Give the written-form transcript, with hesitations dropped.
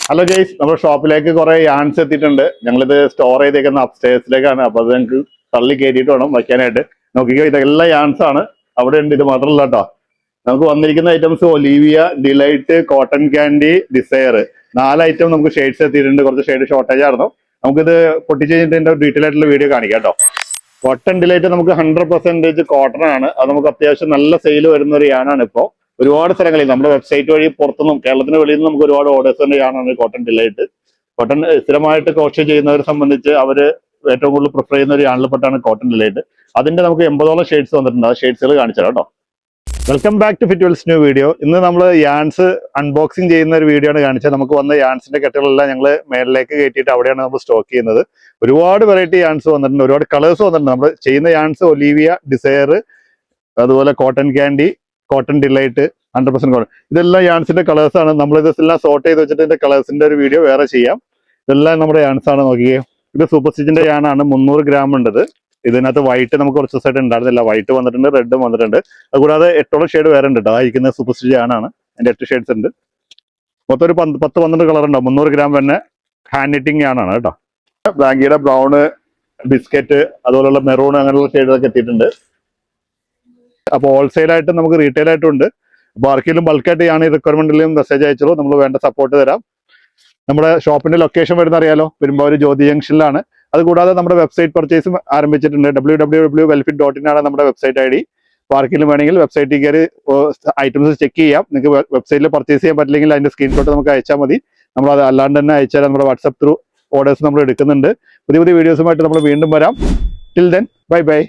Hello guys, നമ്മുടെ ഷോപ്പിലേക്ക് കുറെ യാൺസ് എത്തിയിട്ടുണ്ട്. ഞങ്ങളിത് സ്റ്റോർ ചെയ്തേക്കുന്ന അപ്സ്റ്റേഴ്സിലേക്കാണ്. അപ്പൊ അത് ഞങ്ങൾക്ക് തള്ളി കയറ്റിയിട്ട് വേണം വയ്ക്കാനായിട്ട്. നോക്കിക്കോ, ഇതെല്ലാം യാൺസ് ആണ്. അവിടെ ഉണ്ട്. ഇത് മാത്രമല്ല കേട്ടോ, നമുക്ക് വന്നിരിക്കുന്ന items Olivia, delight, cotton candy, desire, 4 item നമുക്ക് ഷെയ്ഡ്സ് എത്തിയിട്ടുണ്ട്. കുറച്ച് ഷെയ്ഡ് ഷോർട്ടേജ് ആയിരുന്നു. നമുക്കിത് പൊട്ടിച്ച് കഴിഞ്ഞിട്ട് ഇതിന്റെ ഡീറ്റെയിൽ ആയിട്ടുള്ള വീഡിയോ കാണിക്കാം കേട്ടോ. കോട്ടൺ ഡിലൈറ്റ് നമുക്ക് 100% കോട്ടൺ ആണ്. അത് നമുക്ക് അത്യാവശ്യം നല്ല സെയിൽ വരുന്ന ഒരു യാണാണ്. ഇപ്പോൾ ഒരുപാട് സ്ഥലങ്ങളിൽ നമ്മുടെ വെബ്സൈറ്റ് വഴി പുറത്തുനിന്നും കേരളത്തിന് വെളിയിൽ നിന്നും നമുക്ക് ഒരുപാട് ഓർഡേഴ്സിന്റെ യാണാണ് കോട്ടൺ ഡിലൈറ്റ്. കോട്ടൺ സ്ഥിരമായിട്ട് ക്രോഷ്യ ചെയ്യുന്നവരെ സംബന്ധിച്ച് അവര് ഏറ്റവും കൂടുതൽ പ്രിഫർ ചെയ്യുന്ന ഒരു യാണിൽപ്പെട്ടാണ് കോട്ടൺ ഡിലൈറ്റ്. അതിന്റെ നമുക്ക് 80ഓളം ഷെയ്ഡ്സ് വന്നിട്ടുണ്ട്. ആ ഷെയ്ഡ്സുകൾ കാണിച്ചാൽ കേട്ടോ. Welcome back to Fitwells new video. ഇന്ന് നമ്മൾ യാൺസ് അൺബോക്സിംഗ് ചെയ്യുന്ന ഒരു വീഡിയോ ആണ് കാണിച്ചത്. നമുക്ക് വന്ന യാൺസിന്റെ കെട്ടുകളെല്ലാം ഞങ്ങൾ മേളിലേക്ക് കയറ്റിയിട്ട് അവിടെയാണ് നമ്മൾ സ്റ്റോക്ക് ചെയ്യുന്നത്. ഒരുപാട് വെറൈറ്റി യാൺസ് വന്നിട്ടുണ്ട്, ഒരുപാട് കളേഴ്സ് വന്നിട്ടുണ്ട്. നമ്മൾ ചെയ്യുന്ന യാൺസ് ഒലീവിയ, ഡിസയർ, അതുപോലെ cotton candy, cotton delight, 100% cotton. ഇതെല്ലാം യാൺസിന്റെ കളേഴ്സ് ആണ്. നമ്മൾ ഇതെല്ലാം സോർട്ട് ചെയ്ത് വെച്ചിട്ട് ഇതിന്റെ കളേഴ്സിന്റെ ഒരു വീഡിയോ വേറെ ചെയ്യാം. ഇതെല്ലാം നമ്മുടെ യാൺസ് ആണ്. നോക്കിയേ, ഇത് സൂപ്പർ സ്റ്റിച്ചിന്റെ യാണാണ്. 300 ഗ്രാം ഉണ്ട്. ഇതിനകത്ത് വൈറ്റ് നമുക്ക് കുറച്ച് ദിവസമായിട്ട് ഉണ്ടായിരുന്നില്ല. വൈറ്റ് വന്നിട്ടുണ്ട്, റെഡും വന്നിട്ടുണ്ട്. അതുകൂടാതെ 8ഓളം ഷെയ്ഡ് വേറെ ഉണ്ട് കേട്ടോ. ആയിരിക്കുന്ന സൂപ്പർ സ്റ്റിച്ച് ആണ്. അതിന്റെ 8 ഷെയ്ഡ്സ് ഉണ്ട്. മൊത്തം ഒരു 10-12 കളർ ഉണ്ടാവും. 300 ഗ്രാം തന്നെ ഹാൻഡ് നിറ്റിംഗ് ആണ് കേട്ടോ. ബ്ലാങ്കിയുടെ ബ്രൗണ്, ബിസ്ക്കറ്റ്, അതുപോലുള്ള മെറൂൺ, അങ്ങനെയുള്ള ഷെയ്ഡൊക്കെ എത്തിയിട്ടുണ്ട്. അപ്പോൾ ഹോൾസെയിൽ ആയിട്ട് നമുക്ക് റീറ്റെയിൽ ആയിട്ടും ഉണ്ട്. അപ്പോൾ ആർക്കെങ്കിലും ബൾക്കായിട്ട് ആണ് ഈ റിക്വയർമെന്റിലും മെസ്സേജ് അയച്ചോളൂ. നമ്മൾ വേണ്ട സപ്പോർട്ട് തരാം. നമ്മുടെ ഷോപ്പിന്റെ ലൊക്കേഷൻ വരുന്ന അറിയാലോ, പെരുമ്പാവൂർ ജ്യോതി ജംഗ്ഷനിലാണ്. അതുകൂടാതെ നമ്മുടെ വെബ്സൈറ്റ് പർച്ചേസും ആരംഭിച്ചിട്ടുണ്ട്. www.velfit.in ആണ് നമ്മുടെ വെബ്സൈറ്റ് ID. അപ്പോൾ ആർക്കെങ്കിലും വേണമെങ്കിൽ വെബ്സൈറ്റിൽ കയറി ഐറ്റംസ് ചെക്ക് ചെയ്യാം. നിങ്ങൾക്ക് വെബ്സൈറ്റിൽ പർച്ചേസ് ചെയ്യാൻ പറ്റില്ലെങ്കിൽ അതിന്റെ സ്ക്രീൻഷോട്ട് നമുക്ക് അയച്ചാൽ മതി. നമ്മൾ അത് അല്ലാണ്ട് തന്നെ അയച്ചാൽ നമ്മുടെ വാട്സ്ആപ്പ് ത്രൂ ഓർഡേഴ്സ് നമ്മൾ എടുക്കുന്നുണ്ട്. പുതിയ പുതിയ വീഡിയോസുമായിട്ട് നമ്മൾ വീണ്ടും വരാം. Till then, bye bye.